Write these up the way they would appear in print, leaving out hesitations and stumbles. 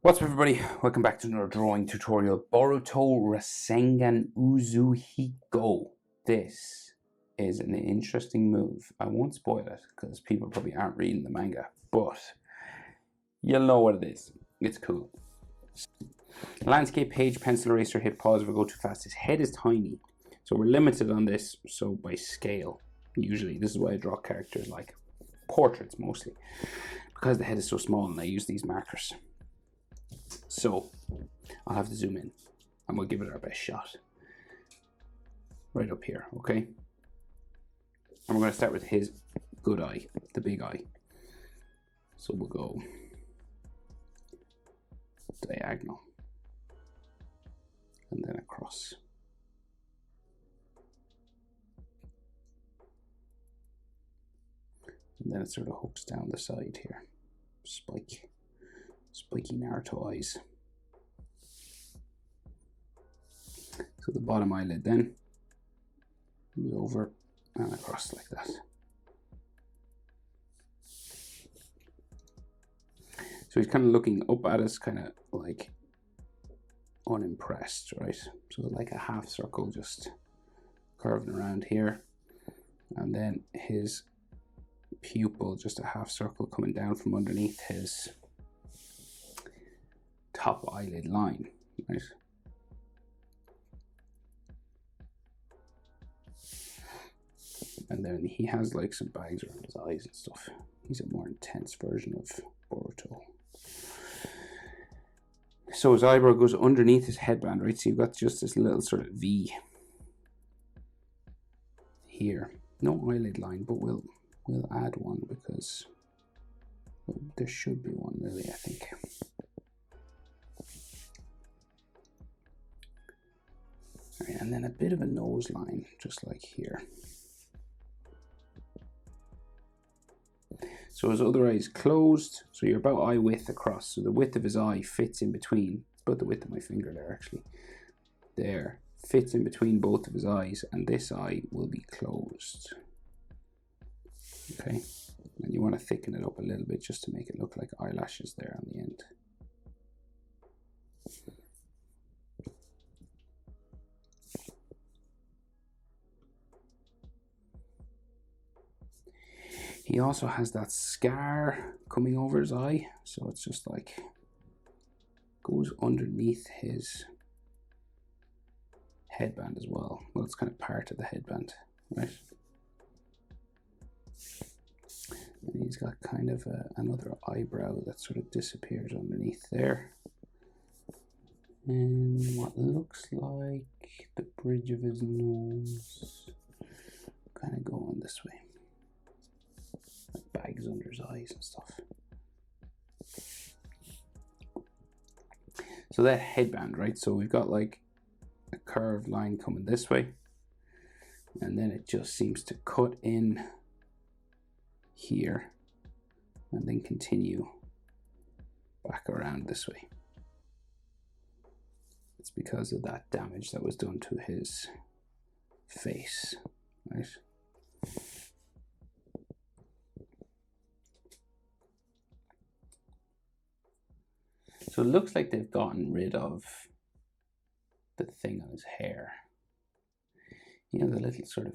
What's up, everybody? Welcome back to another drawing tutorial. Boruto Rasengan Uzuhiko. This is an interesting move. I won't spoil it because people probably aren't reading the manga, but you'll know what it is. It's cool. Landscape page, pencil eraser, hit pause if we go too fast. His head is tiny, so we're limited on this. So by scale, usually this is why I draw characters like portraits mostly, because the head is so small, and I use these markers. So I'll have to zoom in and we'll give it our best shot. Right up here, okay? And we're going to start with his good eye, the big eye. So we'll go diagonal and then across. And then it sort of hooks down the side here. Spiky Naruto eyes. So the bottom eyelid then moves over and across like that. So he's kind of looking up at us, kind of like unimpressed, right? So like a half circle just curving around here. And then his pupil, just a half circle coming down from underneath his top eyelid line, right? And then he has like some bags around his eyes and stuff. He's a more intense version of Boruto. So his eyebrow goes underneath his headband, right? So you've got just this little sort of V here. No eyelid line, but we'll add one because there should be one really, I think. Right, and then a bit of a nose line, just like here. So his other eye is closed, so you're about eye width across. So the width of his eye fits in between, it's about the width of my finger there actually. There, fits in between both of his eyes, and this eye will be closed. Okay, and you want to thicken it up a little bit just to make it look like eyelashes there on the end. He also has that scar coming over his eye, so it's just like goes underneath his headband as well. Well, it's kind of part of the headband, right? And he's got kind of another eyebrow that sort of disappears underneath there. And what looks like the bridge of his nose kind of going this way. Bags under his eyes and stuff. So that headband, right? So we've got like a curved line coming this way, and then it just seems to cut in here and then continue back around this way. It's because of that damage that was done to his face, right? So it looks like they've gotten rid of the thing on his hair. You know, the little sort of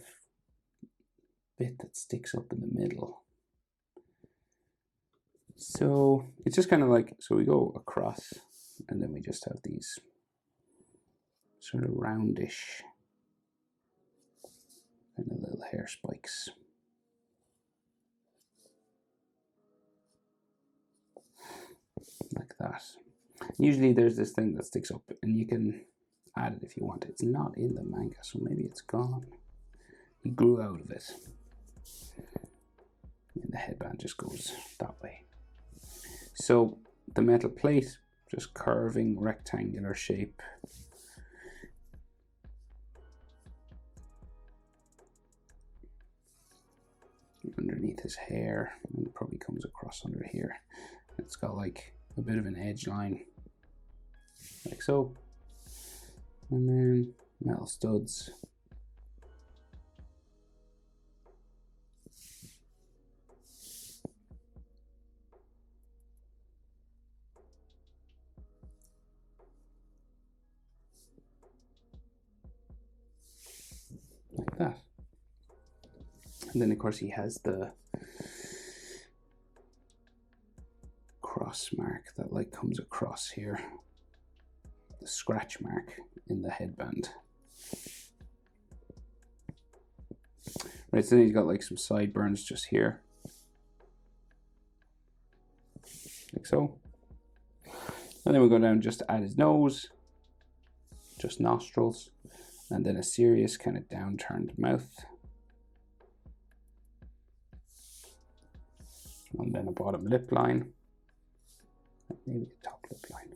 bit that sticks up in the middle. So it's just kind of like, so we go across and then we just have these sort of roundish kind of little hair spikes. Like that. Usually there's this thing that sticks up and you can add it if you want. It's not in the manga, so maybe it's gone. He grew out of it. And the headband just goes that way. So the metal plate, just curving rectangular shape. Underneath his hair, and it probably comes across under here. It's got like a bit of an edge line, like so, and then metal studs. that. And then of course he has the cross mark that like comes across here, the scratch mark in the headband. Right, so then he's got like some sideburns just here, like so. And then we go down just at his nose, just nostrils, and then a serious kind of downturned mouth. And then a bottom lip line, maybe a top lip line.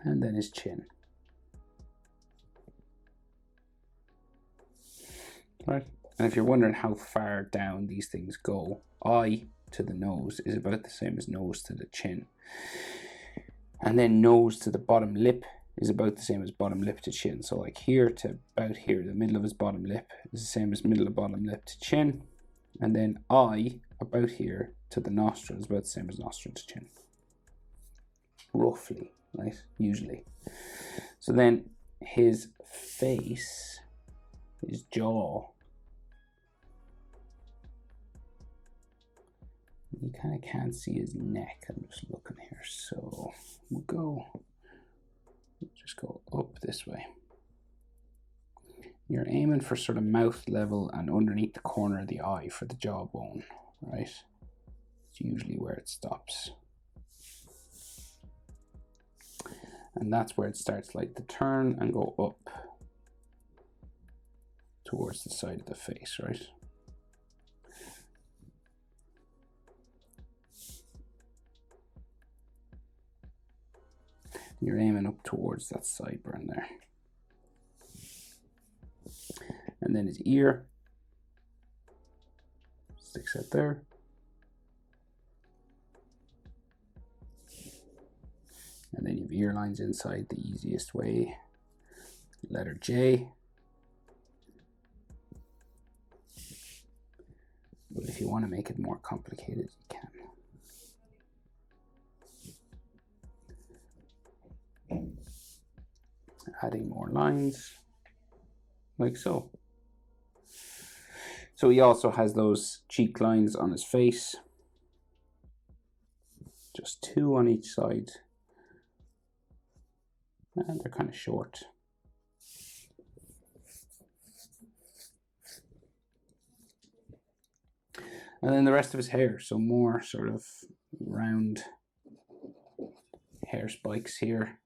And then his chin. Right, and if you're wondering how far down these things go, eye to the nose is about the same as nose to the chin. And then nose to the bottom lip is about the same as bottom lip to chin. So like here to about here, the middle of his bottom lip is the same as middle of bottom lip to chin. And then eye about here to the nostril is about the same as nostril to chin. Roughly, right? Usually. So then his face, his jaw, you kind of can't see his neck. I'm just looking here. So we'll just go up this way. You're aiming for sort of mouth level and underneath the corner of the eye for the jawbone, right? It's usually where it stops. And that's where it starts like to turn and go up towards the side of the face, right? You're aiming up towards that sideburn there. And then his ear sticks out there. And then you have ear lines inside the easiest way. Letter J. But if you want to make it more complicated, you can. Adding more lines, like so. So he also has those cheek lines on his face. Just 2 on each side. And they're kind of short. And then the rest of his hair, so more sort of round hair spikes here.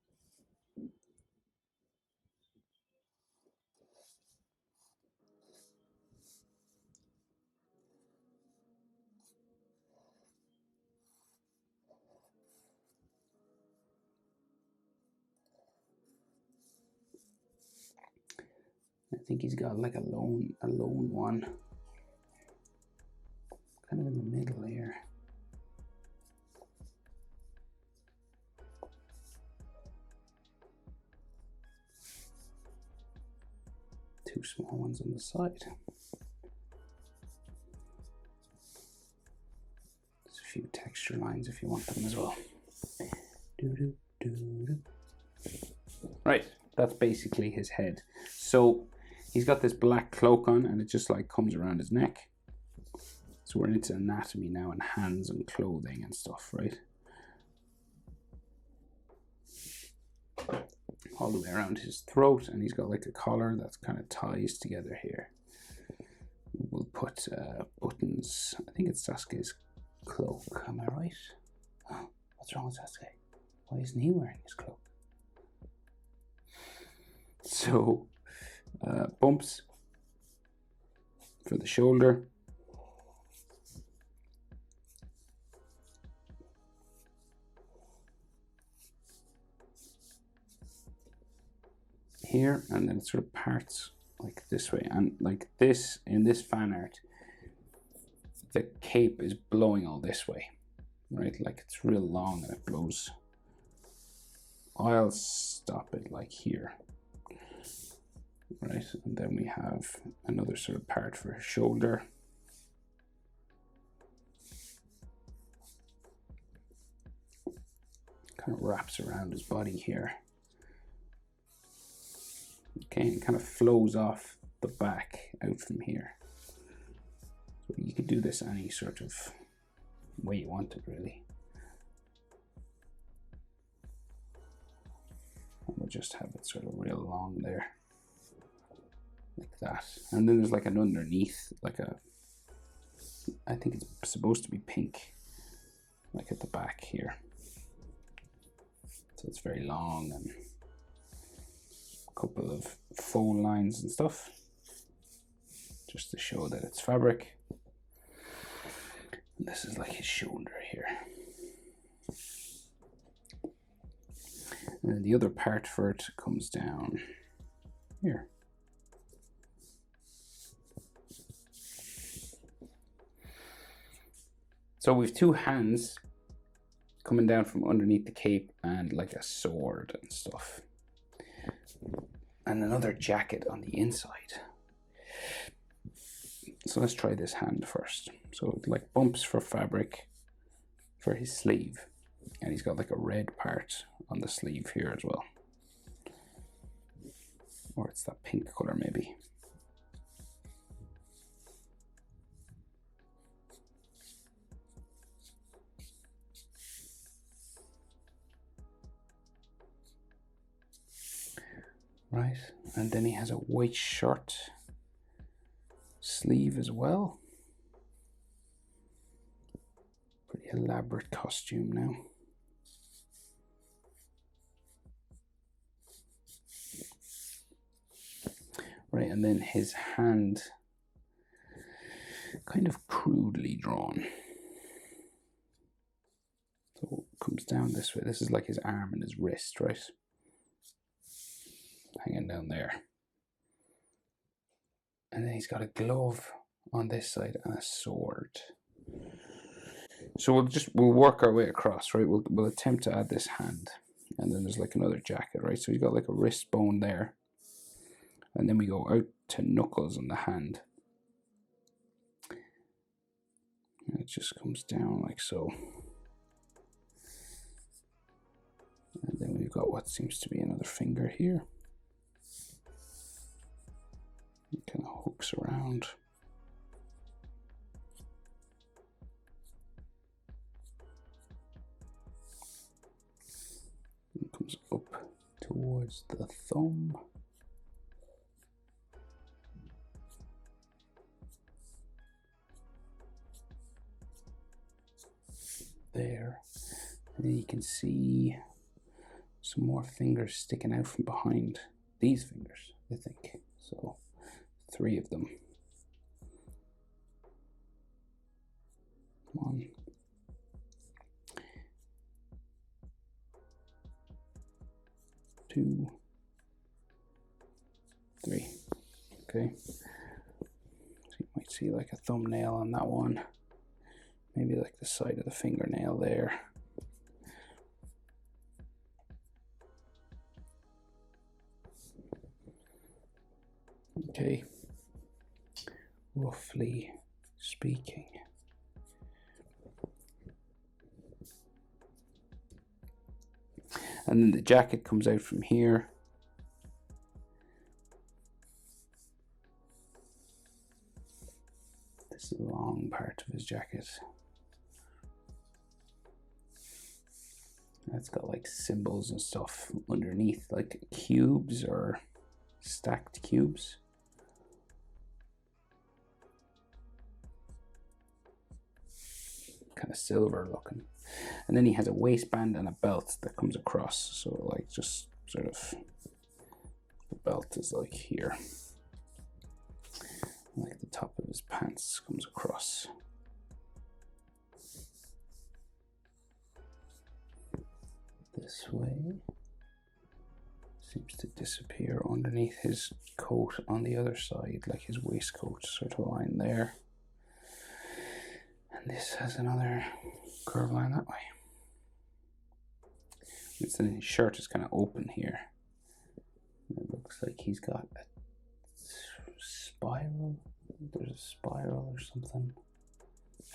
I think he's got like a lone one, kind of in the middle here. Two small ones on the side. There's a few texture lines if you want them as well. Right, that's basically his head. So he's got this black cloak on and it just like comes around his neck. So we're into anatomy now and hands and clothing and stuff, right? All the way around his throat, and he's got like a collar that's kind of ties together here. We'll put buttons. I think it's Sasuke's cloak, am I right? Oh, what's wrong with Sasuke? Why isn't he wearing his cloak? So bumps for the shoulder. Here, and then it sort of parts like this way, and like this in this fan art the cape is blowing all this way, right? Like it's real long and it blows. I'll stop it like here, right? And then we have another sort of part for his shoulder. Kind of wraps around his body here. Okay, and it kind of flows off the back out from here. So you could do this any sort of way you want it, really. And we'll just have it sort of real long there, like that. And then there's like an underneath, like a, I think it's supposed to be pink, like at the back here. So it's very long and a couple of faux lines and stuff, just to show that it's fabric. And this is like his shoulder here. And then the other part for it comes down here. So we've two hands coming down from underneath the cape and like a sword and stuff. And another jacket on the inside. So let's try this hand first. So it like bumps for fabric for his sleeve. And he's got like a red part on the sleeve here as well. Or it's that pink color maybe. Right, and then he has a white shirt sleeve as well. Pretty elaborate costume now. Right, and then his hand, kind of crudely drawn. So it comes down this way. This is like his arm and his wrist, right? Hanging down there. And then he's got a glove on this side and a sword. So we'll work our way across, right? We'll attempt to add this hand. And then there's like another jacket, right? So he's got like a wrist bone there. And then we go out to knuckles on the hand. And it just comes down like so. And then we've got what seems to be another finger here. It kind of hooks around. It comes up towards the thumb. There. And then you can see some more fingers sticking out from behind these fingers, I think. So 3 of them. 1, 2, 3. Okay. So you might see like a thumbnail on that one. Maybe like the side of the fingernail there. Okay. Roughly speaking. And then the jacket comes out from here. This long part of his jacket. It's got like symbols and stuff underneath, like cubes or stacked cubes. Kind of silver looking. And then he has a waistband and a belt that comes across. So like just sort of, the belt is like here. Like the top of his pants comes across. This way. Seems to disappear underneath his coat on the other side, like his waistcoat sort of line there. And this has another curve line that way. And then his shirt is kind of open here. And it looks like he's got a spiral. There's a spiral or something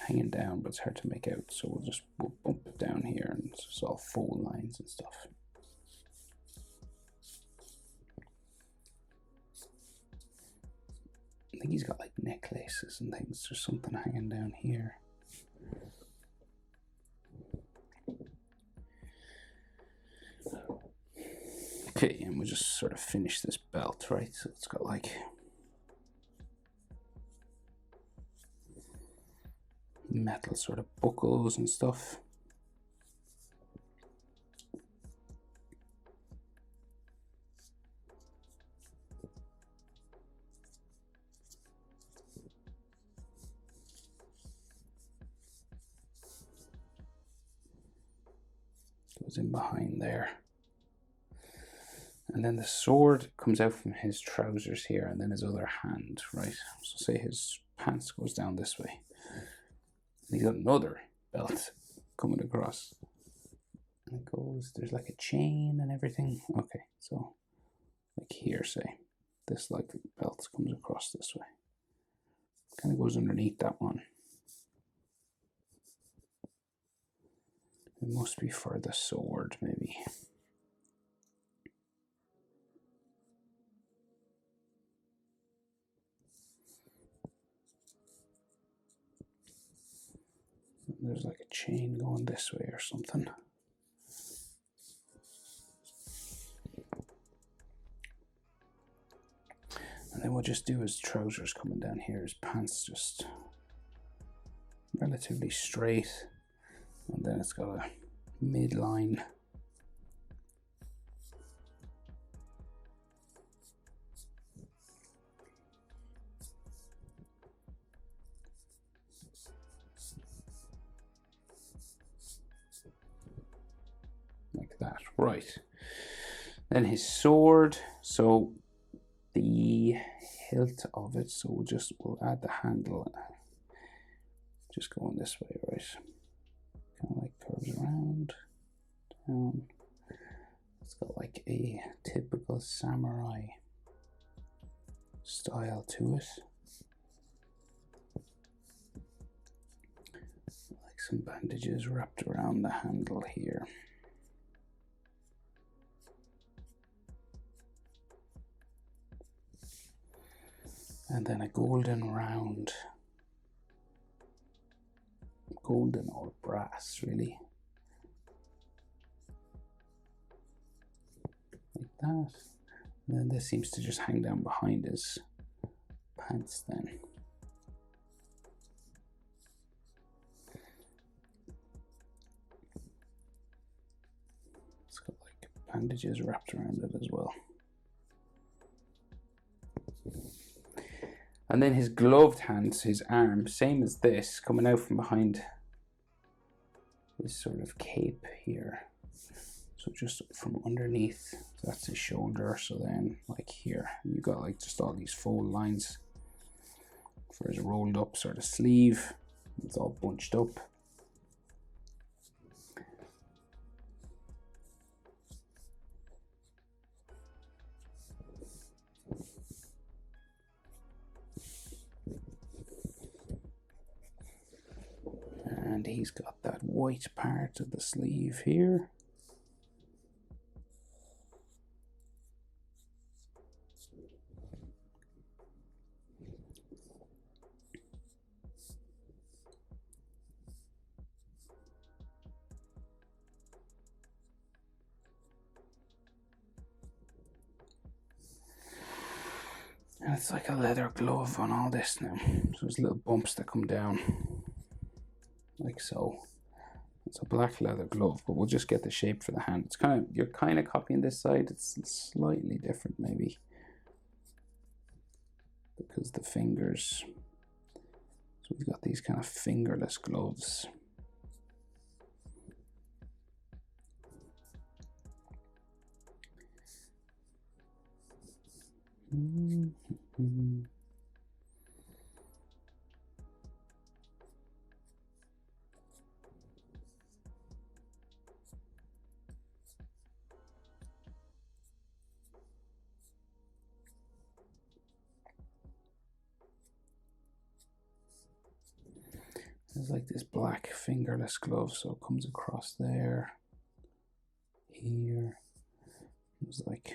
hanging down, but it's hard to make out. So we'll bump it down here, and it's just all faux lines and stuff. think he's got like necklaces and things. There's something hanging down here. Okay, and we'll just sort of finish this belt, right? So it's got like metal sort of buckles and stuff. Goes in behind there. And then the sword comes out from his trousers here, and then his other hand, right? So say his pants goes down this way. And he's got another belt coming across. And it goes, there's like a chain and everything. Okay, so like here, say, this like belt comes across this way. Kind of goes underneath that one. It must be for the sword, maybe. There's like a chain going this way or something. And then we'll just do his trousers coming down here, his pants just relatively straight. And then it's got a midline. Like that, right. Then his sword, so the hilt of it, so we'll add the handle, just going this way, right? Kind of like curves around, down. It's got like a typical samurai style to it. Like some bandages wrapped around the handle here. And then a golden round, golden or brass really, like that. And then this seems to just hang down behind his pants then. It's got like bandages wrapped around it as well. And then his gloved hands, his arm, same as this, coming out from behind this sort of cape here. So just from underneath, that's his shoulder. So then like here, you got like just all these fold lines for his rolled up sort of sleeve. It's all bunched up. And he's got that white part of the sleeve here. And it's like a leather glove on all this now. So there's little bumps that come down, like so. It's a black leather glove, but we'll just get the shape for the hand. It's kind of, you're kind of copying this side. It's slightly different maybe, because the fingers. So we've got these kind of fingerless gloves. There's like this black fingerless glove, so it comes across there, here. It's like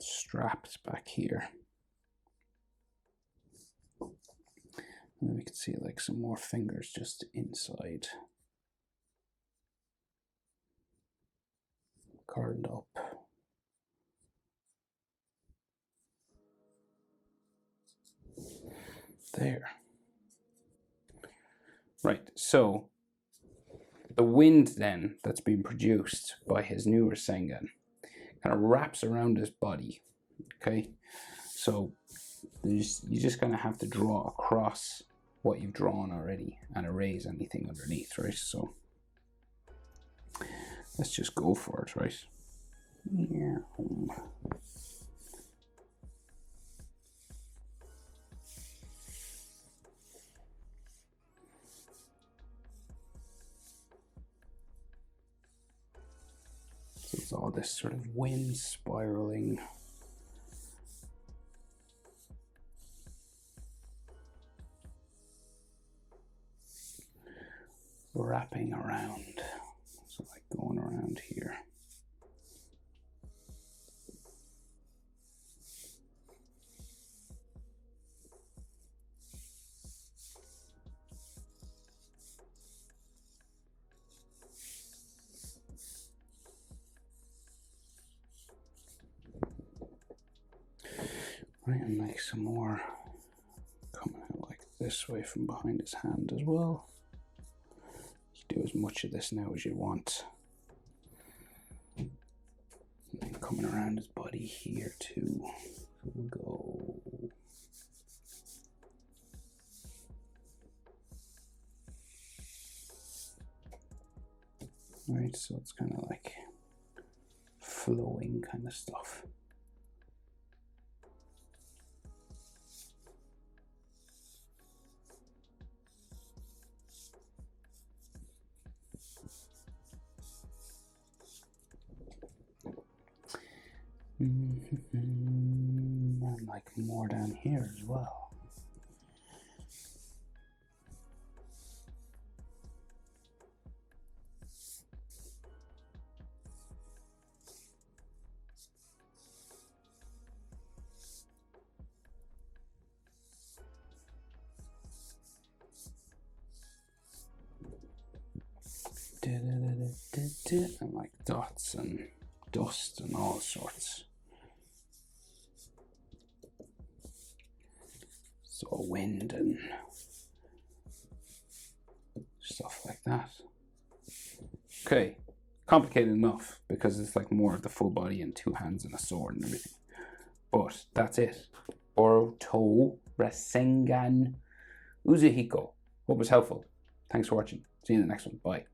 strapped back here. And then we can see like some more fingers just inside. Curled up. There. Right, so the wind then that's being produced by his new Rasengan kind of wraps around his body. Okay, so you just kind of have to draw across what you've drawn already and erase anything underneath, right? So let's just go for it, right? Yeah. So it's all this sort of wind spiraling. Wrapping around, so like going around here. Right, and make some more coming out like this way from behind his hand as well. Do as much of this now as you want. And then coming around his body here too. So we'll go. Right, so it's kind of like flowing kind of stuff. And like more down here as well. And like dots and dust and all sorts. So wind and stuff like that. Okay, complicated enough because it's like more of the full body and two hands and a sword and everything. But that's it. Boruto Rasengan Uzuhiko. Hope it was helpful. Thanks for watching. See you in the next one. Bye.